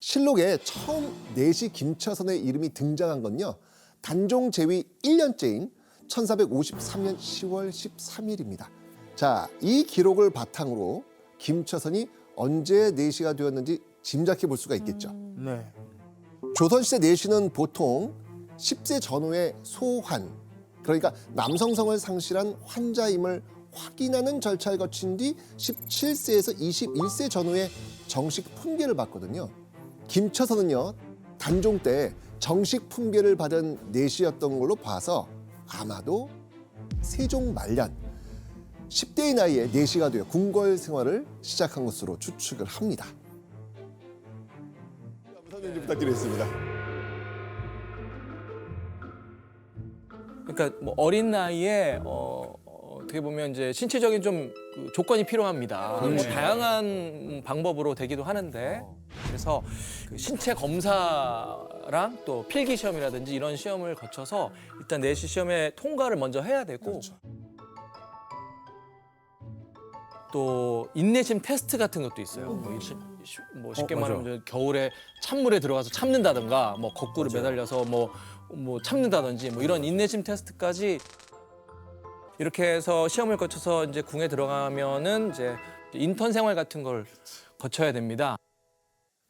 실록에 처음 내시 김처선의 이름이 등장한 건요. 단종 제위 1년째인 1453년 10월 13일입니다. 자, 이 기록을 바탕으로 김처선이 언제 내시가 되었는지 짐작해 볼 수가 있겠죠. 네. 조선시대 내시는 보통 10세 전후의 소환, 그러니까 남성성을 상실한 환자임을 확인하는 절차를 거친 뒤 17세에서 21세 전후의 정식 품계를 받거든요. 김처선은요, 단종 때 정식 품계를 받은 내시였던 걸로 봐서 아마도 세종 말년 10대의 나이에 내시가 되어 궁궐 생활을 시작한 것으로 추측을 합니다. 설명 부탁드리겠습니다. 그러니까 뭐 어린 나이에 어떻게 보면 이제 신체적인 좀 그 조건이 필요합니다. 뭐 다양한 방법으로 되기도 하는데 그래서 그 신체 검사랑 또 필기 시험이라든지 이런 시험을 거쳐서 일단 내시 시험에 통과를 먼저 해야 되고 또 인내심 테스트 같은 것도 있어요. 뭐 쉽게 말하면 겨울에 찬물에 들어가서 참는다든가 뭐 거꾸로 매달려서 뭐 참는다든지 뭐 이런 인내심 테스트까지 이렇게 해서 시험을 거쳐서 이제 궁에 들어가면은 이제 인턴 생활 같은 걸 거쳐야 됩니다.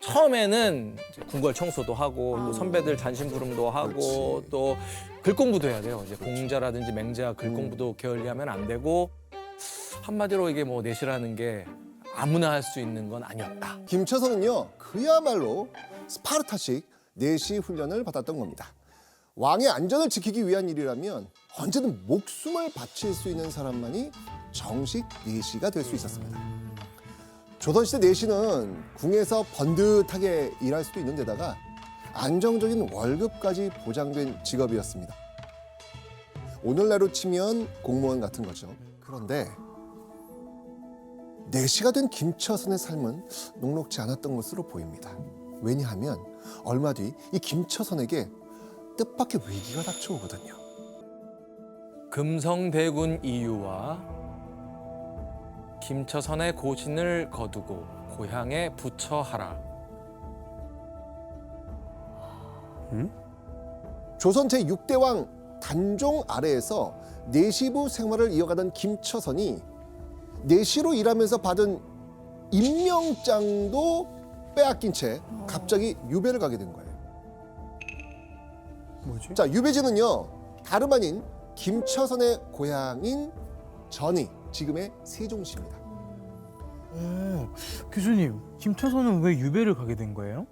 처음에는 이제 궁궐 청소도 하고 또 선배들 잔심 부름도 하고 그렇지. 또 글 공부도 해야 돼요. 이제 공자라든지 맹자 글 공부도 게을리하면 안 되고 한마디로 이게 뭐 내시라는 게 아무나 할 수 있는 건 아니었다. 김처선은요, 그야말로 스파르타식 내시 훈련을 받았던 겁니다. 왕의 안전을 지키기 위한 일이라면 언제든 목숨을 바칠 수 있는 사람만이 정식 내시가 될 수 있었습니다. 조선시대 내시는 궁에서 번듯하게 일할 수도 있는 데다가 안정적인 월급까지 보장된 직업이었습니다. 오늘날로 치면 공무원 같은 거죠. 그런데 내시가 된 김처선의 삶은 녹록지 않았던 것으로 보입니다. 왜냐하면 얼마 뒤 이 김처선에게 뜻밖의 위기가 닥쳐오거든요. 금성대군 이유와 김처선의 고신을 거두고 고향에 부처하라. 조선 제6대 왕 단종 아래에서 내시부 생활을 이어가던 김처선이 내시로 일하면서 받은 임명장도 빼앗긴 채 갑자기 유배를 가게 된 거예요. 뭐지? 자, 유배지는요, 다름 아닌 김처선의 고향인 전이, 지금의 세종시입니다. 교수님, 김처선은 왜 유배를 가게 된 거예요?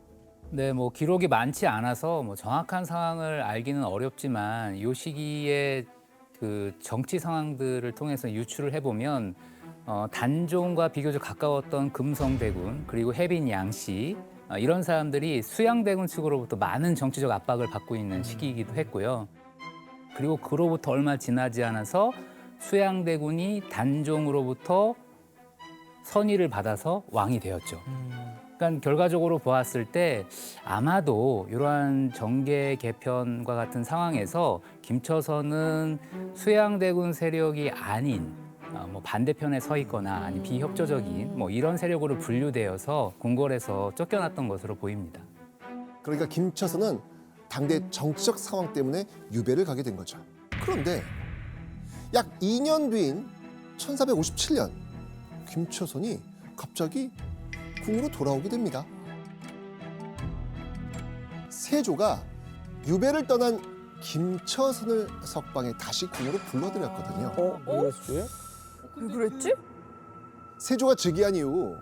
네, 뭐 기록이 많지 않아서 뭐 정확한 상황을 알기는 어렵지만 이 시기에 그 정치 상황들을 통해서 유추를 해보면 단종과 비교적 가까웠던 금성대군 그리고 해빈 양씨 이런 사람들이 수양대군 측으로부터 많은 정치적 압박을 받고 있는 시기이기도 했고요. 그리고 그로부터 얼마 지나지 않아서 수양대군이 단종으로부터 선의를 받아서 왕이 되었죠. 그러니까 결과적으로 보았을 때 아마도 이러한 정계 개편과 같은 상황에서 김처선은 수양대군 세력이 아닌 뭐 반대편에 서 있거나 아니 비협조적인 뭐 이런 세력으로 분류되어서 궁궐에서 쫓겨났던 것으로 보입니다. 그러니까 김처선은 당대 정치적 상황 때문에 유배를 가게 된 거죠. 그런데 약 2년 뒤인 1457년 김처선이 갑자기 궁으로 돌아오게 됩니다. 세조가 유배를 떠난 김처선을 석방해 다시 궁으로 불러들였거든요. 왜 그랬지? 세조가 즉위한 이후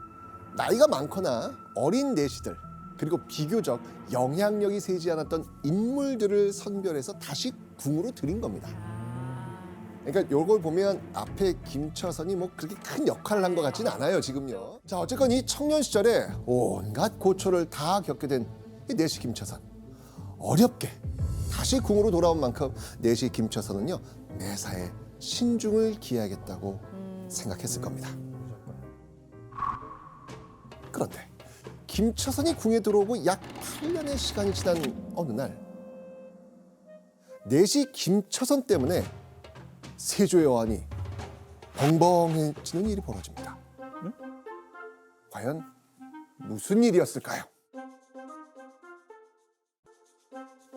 나이가 많거나 어린 내시들 그리고 비교적 영향력이 세지 않았던 인물들을 선별해서 다시 궁으로 들인 겁니다. 그러니까 요걸 보면 앞에 김처선이 뭐 그렇게 큰 역할을 한 것 같지는 않아요, 지금요. 자, 어쨌건 이 청년 시절에 온갖 고초를 다 겪게 된 이 내시 김처선. 어렵게 다시 궁으로 돌아온 만큼 내시 김처선은요, 매사에 신중을 기해야겠다고 생각했을 겁니다. 그런데 김처선이 궁에 들어오고 약 8년의 시간이 지난 어느 날 내시 김처선 때문에 세조의 어안이 벙벙해지는 일이 벌어집니다. 과연 무슨 일이었을까요?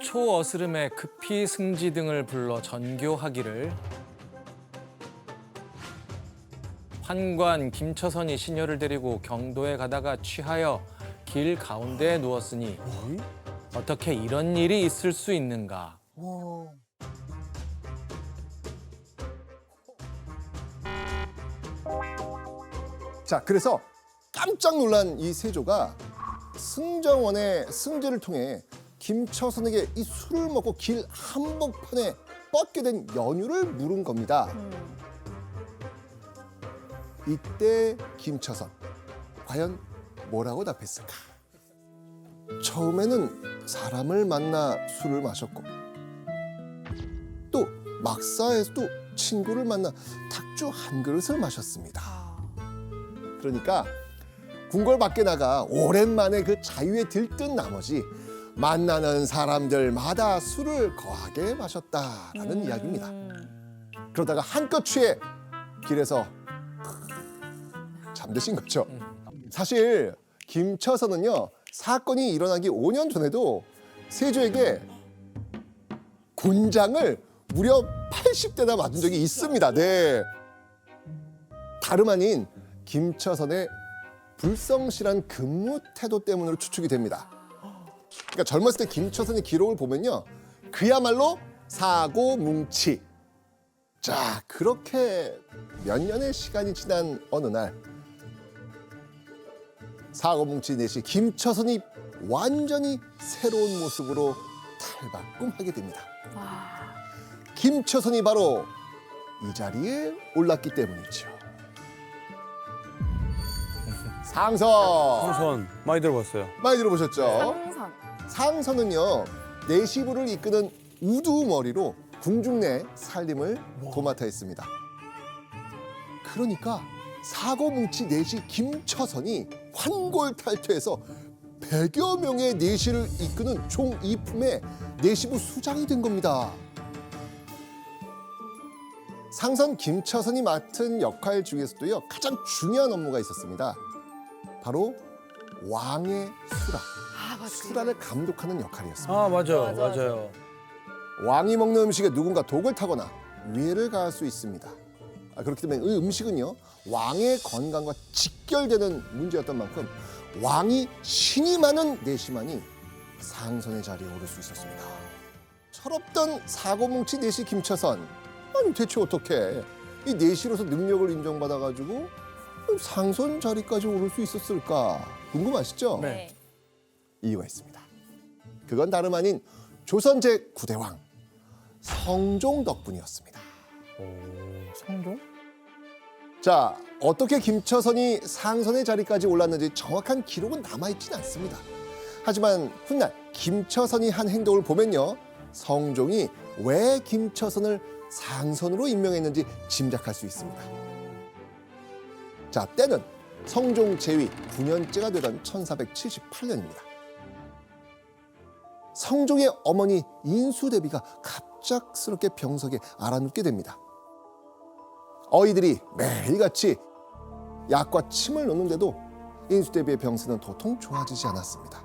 초어스름에 급히 승지 등을 불러 전교하기를 환관 김처선이 시녀를 데리고 경도에 가다가 취하여 길 가운데에 누웠으니 어떻게 이런 일이 있을 수 있는가. 자, 그래서 깜짝 놀란 이 세조가 승정원의 승제를 통해 김처선에게 이 술을 먹고 길 한복판에 뻗게 된 연유를 물은 겁니다. 이때 김처선 과연 뭐라고 답했을까? 처음에는 사람을 만나 술을 마셨고 또 막사에서도 친구를 만나 탁주 한 그릇을 마셨습니다. 그러니까 궁궐 밖에 나가 오랜만에 그 자유에 들뜬 나머지 만나는 사람들마다 술을 거하게 마셨다라는 이야기입니다. 그러다가 한껏 취해 길에서 잠드신 거죠. 사실 김처선은요, 사건이 일어나기 5년 전에도 세조에게 곤장을 무려 80대나 맞은 적이 있습니다. 네. 다름 아닌 김처선의 불성실한 근무 태도 때문으로 추측이 됩니다. 그러니까 젊었을 때 김처선의 기록을 보면요, 그야말로 사고뭉치. 자, 그렇게 몇 년의 시간이 지난 어느 날 사고뭉치 내시 김처선이 완전히 새로운 모습으로 탈바꿈하게 됩니다. 김처선이 바로 이 자리에 올랐기 때문이죠. 상선 상선 많이 들어봤어요. 많이 들어보셨죠? 상선. 상선은요, 내시부를 이끄는 우두머리로 궁중 내 살림을 도맡아 했습니다. 그러니까 사고뭉치 내시 김처선이 환골탈퇴해서 100여 명의 내시를 이끄는 총 2품의 내시부 수장이 된 겁니다. 상선 김처선이 맡은 역할 중에서도요, 가장 중요한 업무가 있었습니다. 바로 왕의 수라, 수라를 감독하는 역할이었습니다. 아 맞아요. 왕이 먹는 음식에 누군가 독을 타거나 위해를 가할 수 있습니다. 그렇기 때문에 이 음식은요, 왕의 건강과 직결되는 문제였던 만큼 왕이 신이 많은 내시만이 상선의 자리에 오를 수 있었습니다. 철없던 사고뭉치 내시 김처선, 아니 대체 어떻게 이 내시로서 능력을 인정받아가지고 상선 자리까지 오를 수 있었을까 궁금하시죠? 네. 이유가 있습니다. 그건 다름 아닌 조선 제9대왕 성종 덕분이었습니다. 성종? 자, 어떻게 김처선이 상선의 자리까지 올랐는지 정확한 기록은 남아있진 않습니다. 하지만 훗날 김처선이 한 행동을 보면요, 성종이 왜 김처선을 상선으로 임명했는지 짐작할 수 있습니다. 자, 때는 성종 제위 9년째가 되던 1478년입니다. 성종의 어머니 인수대비가 갑작스럽게 병석에 앓아눕게 됩니다. 어이들이 매일같이 약과 침을 놓는데도 인수대비의 병세는 도통 좋아지지 않았습니다.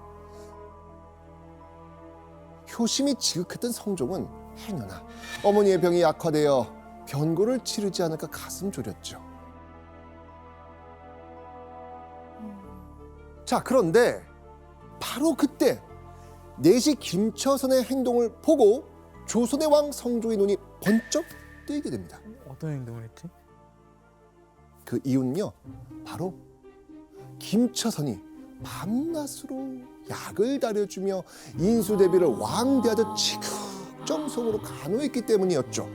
효심이 지극했던 성종은 행여나 어머니의 병이 악화되어 변고를 치르지 않을까 가슴 졸였죠. 자, 그런데 바로 그때 내시 김처선의 행동을 보고 조선의 왕 성종의 눈이 번쩍 뜨이게 됩니다. 어떤 행동을 했지? 그 이유는요, 바로 김처선이 밤낮으로 약을 다려주며 인수대비를 왕대하듯 지극정성으로 간호했기 때문이었죠.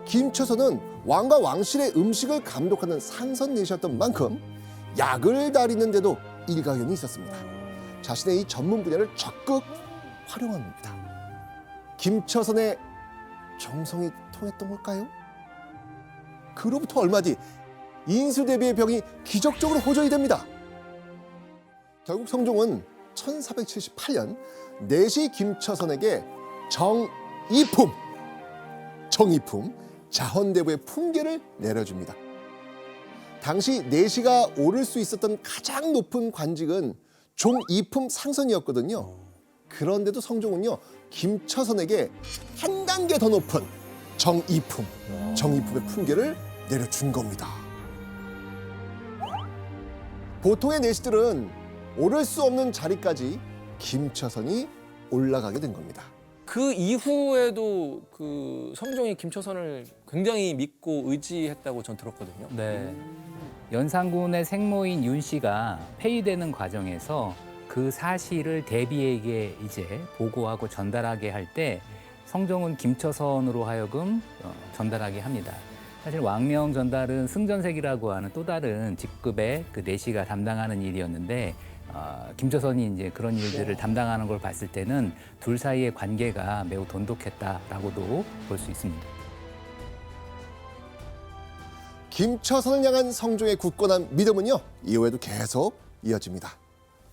김처선은 왕과 왕실의 음식을 감독하는 상선내시였던 만큼 약을 다리는데도 일가견이 있었습니다. 자신의 이 전문 분야를 적극 활용한 겁니다. 김처선의 정성이 통했던 걸까요? 그로부터 얼마 뒤 인수대비의 병이 기적적으로 호전이 됩니다. 결국 성종은 1478년 내시 김처선에게 정이품 자헌대부의 품계를 내려줍니다. 당시 내시가 오를 수 있었던 가장 높은 관직은 종이품 상선이었거든요. 그런데도 성종은요 김처선에게 한 단계 더 높은 정이품의 품계를 내려준 겁니다. 보통의 내시들은 오를 수 없는 자리까지 김처선이 올라가게 된 겁니다. 그 이후에도 그 성종이 김처선을 굉장히 믿고 의지했다고 전 들었거든요. 네. 연산군의 생모인 윤 씨가 폐위되는 과정에서 그 사실을 대비에게 이제 보고하고 전달하게 할 때 성종은 김처선으로 하여금 전달하게 합니다. 사실 왕명 전달은 승전색이라고 하는 또 다른 직급의 그 내시가 담당하는 일이었는데 김처선이 이제 그런 일들을 담당하는 걸 봤을 때는 둘 사이의 관계가 매우 돈독했다라고도 볼 수 있습니다. 김처선을 향한 성종의 굳건한 믿음은요 이후에도 계속 이어집니다.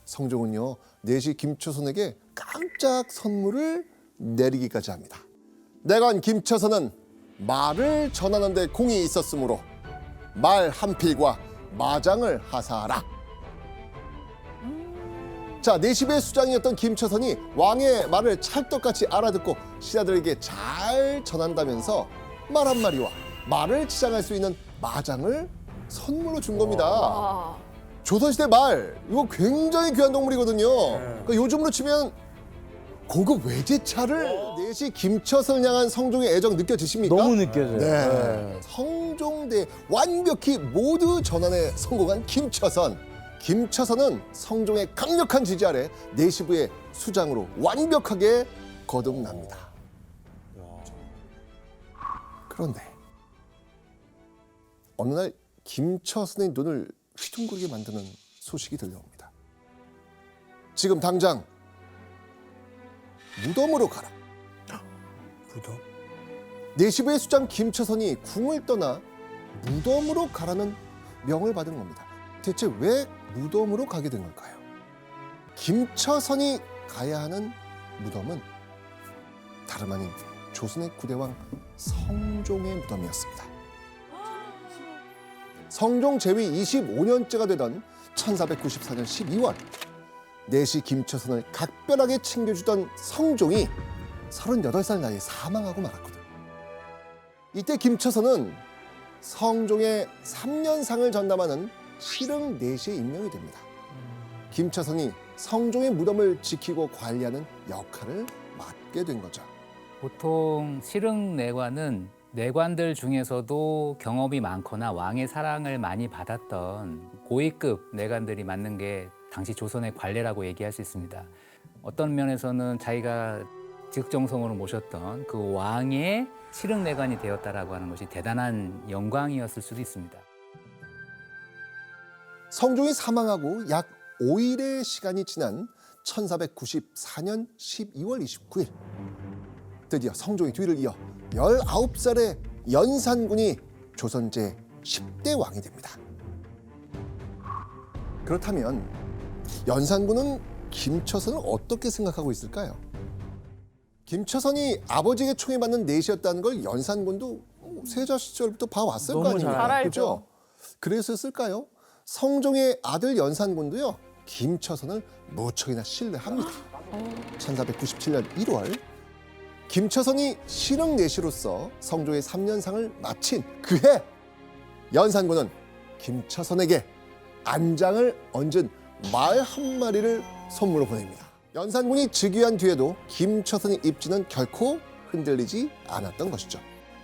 성종은요 내시 김처선에게 깜짝 선물을 내리기까지 합니다. 내관 김처선은 말을 전하는 데 공이 있었으므로 말 한 필과 마장을 하사하라. 자, 내십의 수장이었던 김처선이 왕의 말을 찰떡같이 알아듣고 신하들에게 잘 전한다면서 말 한마리와 말을 치장할 수 있는 마장을 선물로 준 겁니다. 아, 조선시대 말, 이거 굉장히 귀한 동물이거든요. 그러니까 요즘으로 치면 고급 외제차를 내시 김처선을 향한 성종의 애정 느껴지십니까? 너무 느껴져요. 네. 성종대 완벽히 모두 전환에 성공한 김처선. 김처선은 성종의 강력한 지지 아래 내시부의 수장으로 완벽하게 거듭납니다. 그런데 어느 날 김처선의 눈을 휘둥그르게 만드는 소식이 들려옵니다. 지금 당장 무덤으로 가라. 무덤? 내시부의 수장 김처선이 궁을 떠나 무덤으로 가라는 명을 받은 겁니다. 대체 왜 무덤으로 가게 된 걸까요? 김처선이 가야 하는 무덤은 다름 아닌 조선의 9대왕 성종의 무덤이었습니다. 성종 재위 25년째가 되던 1494년 12월 내시 김처선을 각별하게 챙겨주던 성종이 38살 나이에 사망하고 말았거든. 이때 김처선은 성종의 3년상을 전담하는 실흥 내시에 임명이 됩니다. 김처선이 성종의 무덤을 지키고 관리하는 역할을 맡게 된 거죠. 보통 실흥 내관은 내관들 중에서도 경험이 많거나 왕의 사랑을 많이 받았던 고위급 내관들이 맡는 게 당시 조선의 관례라고 얘기할 수 있습니다. 어떤 면에서는 자기가 직정성으로 모셨던 그 왕의 실흥 내관이 되었다라고 하는 것이 대단한 영광이었을 수도 있습니다. 성종이 사망하고 약 5일의 시간이 지난 1494년 12월 29일 드디어 성종의 뒤를 이어 19살의 연산군이 조선 제10대 왕이 됩니다. 그렇다면 연산군은 김처선을 어떻게 생각하고 있을까요? 김처선이 아버지에게 총애받는 내시였다는 걸 연산군도 세자 시절부터 봐왔을 거 너무 아니에요. 잘 알죠. 그렇죠? 그랬을까요? 성종의 아들 연산군도요. 김처선을 무척이나 신뢰합니다. 1497년 1월 김처선이 실흥 내시로서 성종의 3년상을 마친 그해 연산군은 김처선에게 안장을 얹은 말 한 마리를 선물로 보냅니다. 연산군이 즉위한 뒤에도 김처선의 입지는 결코 흔들리지 않았던 것이죠.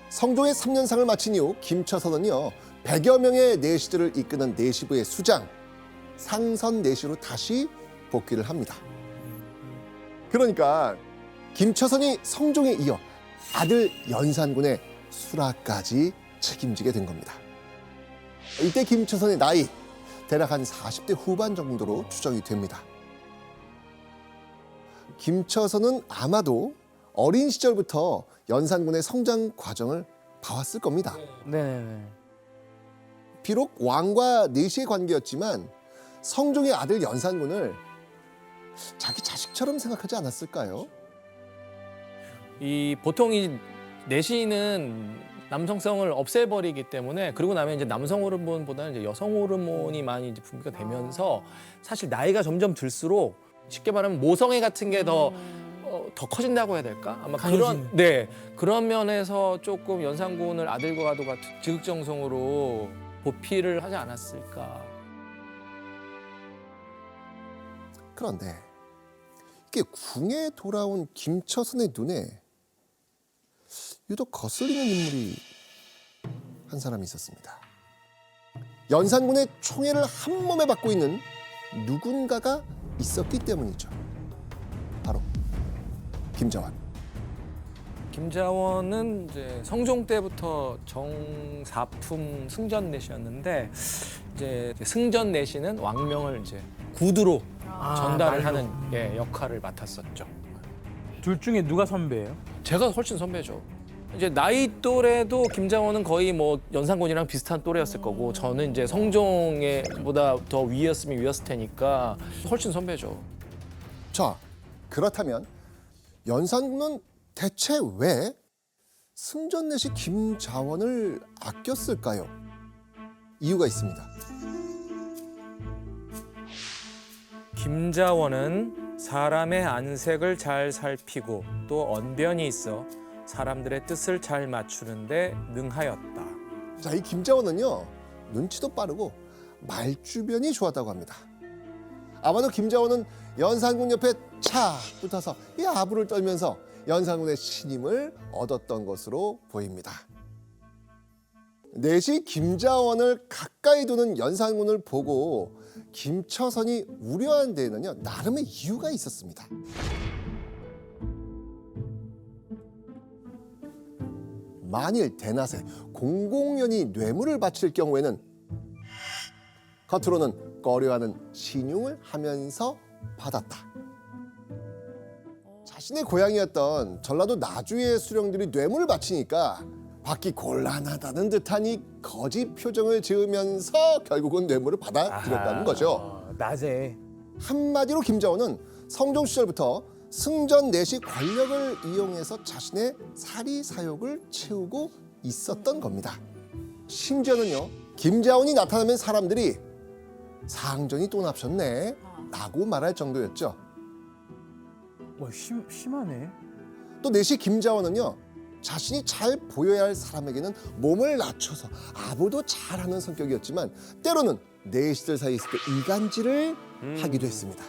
성종의 3년상을 마친 이후 김처선은요 100여 명의 내시들을 이끄는 내시부의 수장 상선 내시로 다시 복귀를 합니다. 그러니까 김처선이 성종에 이어 아들 연산군의 수라까지 책임지게 된 겁니다. 이때 김처선의 나이 대략 한 40대 후반 정도로 추정이 됩니다. 김처선은 아마도 어린 시절부터 연산군의 성장 과정을 봐왔을 겁니다. 네네네. 비록 왕과 내시의 관계였지만 성종의 아들 연산군을 자기 자식처럼 생각하지 않았을까요? 이 보통 이 내시는 남성성을 없애버리기 때문에 그리고 나면 이제 남성 호르몬보다는 이제 여성 호르몬이 많이 이제 분비가 되면서 사실 나이가 점점 들수록 쉽게 말하면 모성애 같은 게 더 커진다고 해야 될까? 아마 그런 그런 면에서 조금 연산군을 아들과도 같은 지극정성으로 보필을 하지 않았을까. 그런데 이게 궁에 돌아온 김처선의 눈에 유독 거슬리는 인물이 한 사람이 있었습니다. 연산군의 총애를 한 몸에 받고 있는 누군가가 있었기 때문이죠. 바로 김자원. 김자원은 이제 성종 때부터 정사품 승전내시였는데 이제 승전내시는 왕명을 이제 구두로 전달을 하는 역할을 맡았었죠. 둘 중에 누가 선배예요? 제가 훨씬 선배죠. 이제 나이 또래도 김자원은 거의 뭐 연산군이랑 비슷한 또래였을 거고 저는 이제 성종보다 더 위였으면 위였을 테니까 훨씬 선배죠. 자, 그렇다면 연산군은 대체 왜 승전내시 김자원을 아꼈을까요? 이유가 있습니다. 김자원은 사람의 안색을 잘 살피고 또 언변이 있어 사람들의 뜻을 잘 맞추는데 능하였다. 자, 이 김자원은요, 눈치도 빠르고 말주변이 좋았다고 합니다. 아마도 김자원은 연산군 옆에 착 붙어서 이 아부를 떨면서 연산군의 신임을 얻었던 것으로 보입니다. 내시 김자원을 가까이 두는 연산군을 보고 김처선이 우려한 데에는요, 나름의 이유가 있었습니다. 만일 대낮에 공공연히 뇌물을 바칠 경우에는 겉으로는 꺼려하는 신용을 하면서 받았다. 자신의 고향이었던 전라도 나주의 수령들이 뇌물을 바치니까 받기 곤란하다는 듯한 이 거짓 표정을 지으면서 결국은 뇌물을 받아들였다는 거죠. 낮에. 한마디로 김자원은 성종 시절부터 승전 내시 권력을 이용해서 자신의 사리 사욕을 채우고 있었던 겁니다. 심지어는요, 김자원이 나타나면 사람들이 상전이 또 납셨네 라고 말할 정도였죠. 와, 심하네. 또 내시 김자원은요, 자신이 잘 보여야 할 사람에게는 몸을 낮춰서 아부도 잘하는 성격이었지만 때로는 내시들 사이에서 이간질을 하기도 했습니다.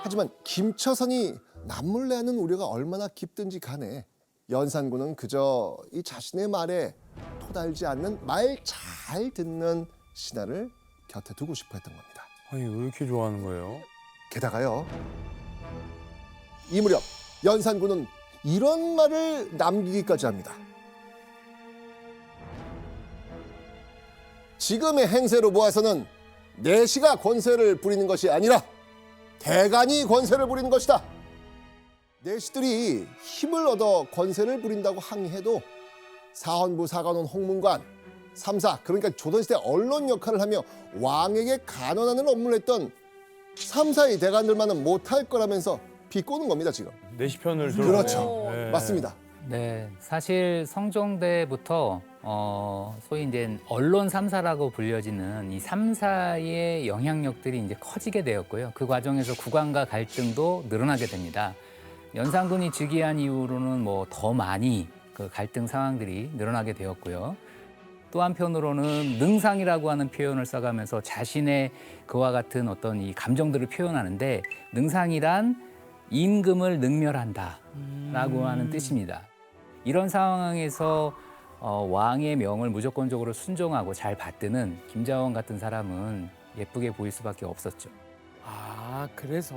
하지만 김처선이 남몰래하는 우려가 얼마나 깊든지 간에 연산군은 그저 이 자신의 말에 토달지 않는 말 잘 듣는 신하를 곁에 두고 싶어 했던 겁니다. 아니 왜 이렇게 좋아하는 거예요? 게다가요, 이 무렵 연산군은 이런 말을 남기기까지 합니다. 지금의 행세로 보아서는 내시가 권세를 부리는 것이 아니라 대간이 권세를 부리는 것이다. 내시들이 힘을 얻어 권세를 부린다고 항의해도 사헌부 사관원 홍문관 3사, 그러니까 조선시대 언론 역할을 하며 왕에게 간언하는 업무를 했던 3사의 대관들만은 못할 거라면서 비꼬는 겁니다, 지금. 내시편을 들어. 그렇죠. 맞습니다. 네, 사실 성종대부터 소위 이제 언론 3사라고 불려지는 이 3사의 영향력들이 이제 커지게 되었고요. 그 과정에서 국왕과 갈등도 늘어나게 됩니다. 연산군이 즉위한 이후로는 뭐 더 많이 그 갈등 상황들이 늘어나게 되었고요. 또 한편으로는 능상이라고 하는 표현을 써가면서 자신의 그와 같은 어떤 이 감정들을 표현하는데 능상이란 임금을 능멸한다라고 하는 뜻입니다. 이런 상황에서 왕의 명을 무조건적으로 순종하고 잘 받드는 김자원 같은 사람은 예쁘게 보일 수밖에 없었죠. 아, 그래서.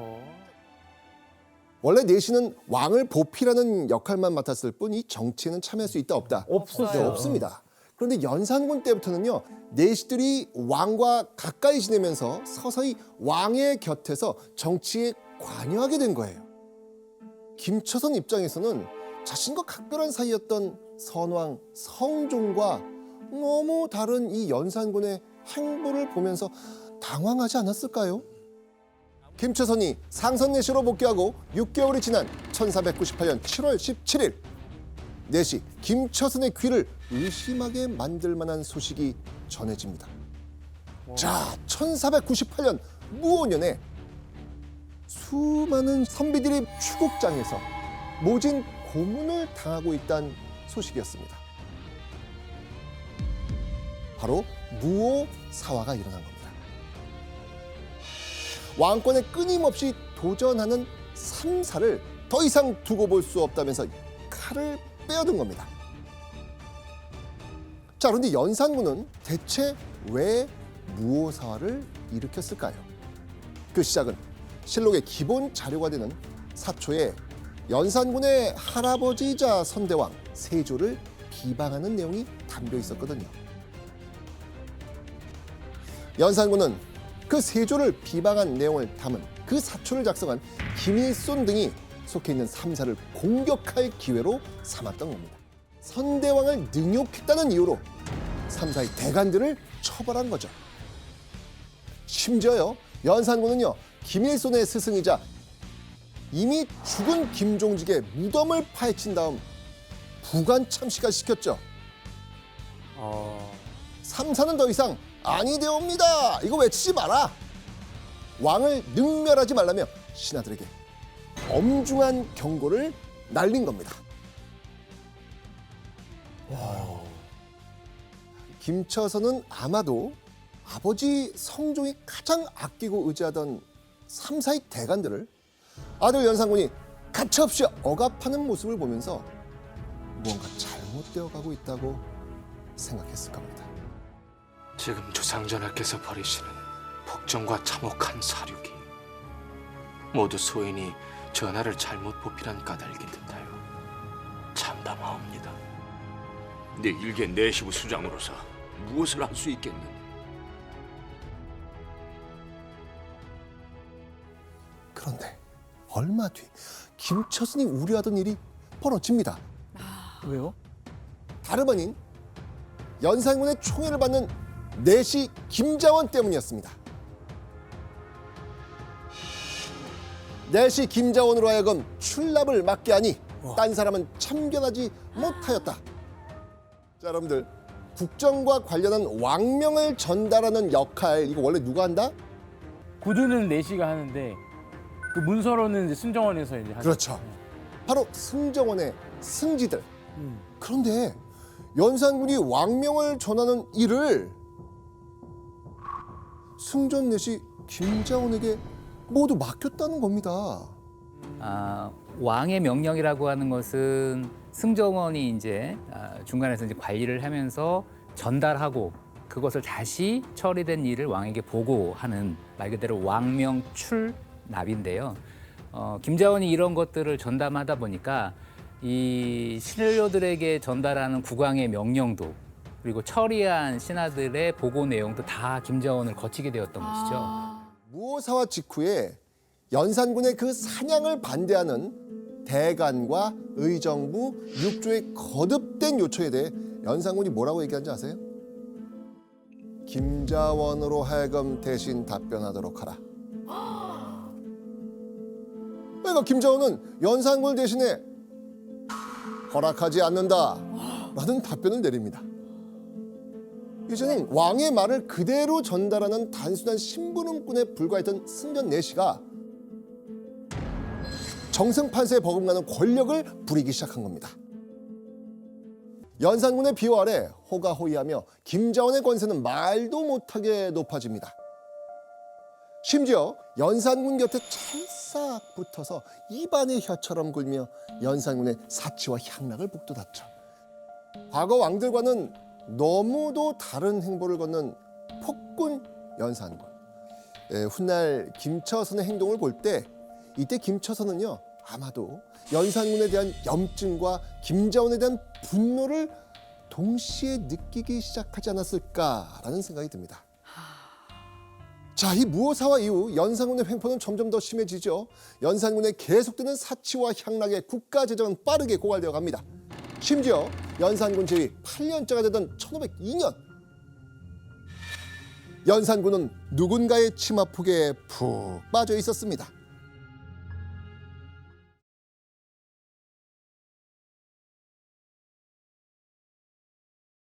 원래 내시는 왕을 보필하는 역할만 맡았을 뿐 이 정치에는 참여할 수 있다 없다? 없었어요. 네, 없습니다. 그런데 연산군 때부터는요, 내시들이 왕과 가까이 지내면서 서서히 왕의 곁에서 정치에 관여하게 된 거예요. 김처선 입장에서는 자신과 각별한 사이였던 선왕 성종과 너무 다른 이 연산군의 행보를 보면서 당황하지 않았을까요? 김처선이 상선내시로 복귀하고 6개월이 지난 1498년 7월 17일 내시 김처선의 귀를 의심하게 만들 만한 소식이 전해집니다. 자, 1498년 무오년에 수많은 선비들이 추국장에서 모진 고문을 당하고 있다는 소식이었습니다. 바로 무오사화가 일어난 겁니다. 왕권에 끊임없이 도전하는 삼사를 더 이상 두고 볼 수 없다면서 칼을 빼앗은 겁니다. 자, 그런데 연산군은 대체 왜 무오사화를 일으켰을까요? 그 시작은 실록의 기본 자료가 되는 사초에 연산군의 할아버지이자 선대왕 세조를 비방하는 내용이 담겨 있었거든요. 연산군은 그 세조를 비방한 내용을 담은 그 사초를 작성한 김일손 등이 속해 있는 삼사를 공격할 기회로 삼았던 겁니다. 선대왕을 능욕했다는 이유로 삼사의 대간들을 처벌한 거죠. 심지어요, 연산군은요, 김일손의 스승이자 이미 죽은 김종직의 무덤을 파헤친 다음 부관참시까지 시켰죠. 삼사는 더 이상 아니 되옵니다. 이거 외치지 마라. 왕을 능멸하지 말라며 신하들에게 엄중한 경고를 날린 겁니다. 김처선은 아마도 아버지 성종이 가장 아끼고 의지하던 삼사의 대간들을 아들 연산군이 가차없이 억압하는 모습을 보면서 무언가 잘못되어 가고 있다고 생각했을 겁니다. 지금 주상전하께서 벌이시는 폭정과 참혹한 사륙이 모두 소인이 전하를 잘못 보필한 까닭인 듯하여 참담하옵니다. 내 일개 내시부 수장으로서 무엇을 할 수 있겠느냐? 그런데 얼마 뒤 김처선이 우려하던 일이 벌어집니다. 왜요? 다름 아닌 연산군의 총애를 받는 내시 김자원 때문이었습니다. 내시 김자원으로 하여금 출납을 막게 하니 딴 사람은 참견하지 못하였다. 자, 여러분들, 국정과 관련한 왕명을 전달하는 역할, 이거 원래 누가 한다? 구두는 내시가 하는데 그 문서로는 이제 승정원에서 이제 하죠. 그렇죠. 바로 승정원의 승지들. 그런데 연산군이 왕명을 전하는 일을 승전 내시 김자원에게 모두 맡겼다는 겁니다. 왕의 명령이라고 하는 것은 승정원이 이제 중간에서 이제 관리를 하면서 전달하고 그것을 다시 처리된 일을 왕에게 보고하는 말 그대로 왕명 출납인데요. 김자원이 이런 것들을 전담하다 보니까 이 신료들에게 전달하는 국왕의 명령도 그리고 처리한 신하들의 보고 내용도 다 김자원을 거치게 되었던 것이죠. 무오사화 직후에 연산군의 그 사냥을 반대하는 대간과 의정부, 육조의 거듭된 요청에 대해 연산군이 뭐라고 얘기한지 아세요? 김자원으로 하여금 대신 답변하도록 하라. 그러니까 김자원은 연산군을 대신해 허락하지 않는다 라는 답변을 내립니다. 이제는 왕의 말을 그대로 전달하는 단순한 심부름꾼에 불과했던 승전 내시가 정승판세에 버금가는 권력을 부리기 시작한 겁니다. 연산군의 비호 아래 호가호위하며 김자원의 권세는 말도 못하게 높아집니다. 심지어 연산군 곁에 찰싹 붙어서 입안의 혀처럼 굴며 연산군의 사치와 향락을 북돋았죠. 과거 왕들과는 너무도 다른 행보를 걷는 폭군 연산군. 훗날 김처선의 행동을 볼 때 이때 김처선은요, 아마도 연산군에 대한 염증과 김자원에 대한 분노를 동시에 느끼기 시작하지 않았을까라는 생각이 듭니다. 자, 이 무오사화 이후 연산군의 횡포는 점점 더 심해지죠. 연산군의 계속되는 사치와 향락에 국가 재정은 빠르게 고갈되어 갑니다. 심지어 연산군 제위 8년째가 되던 1502년 연산군은 누군가의 치마폭에 푹 빠져 있었습니다.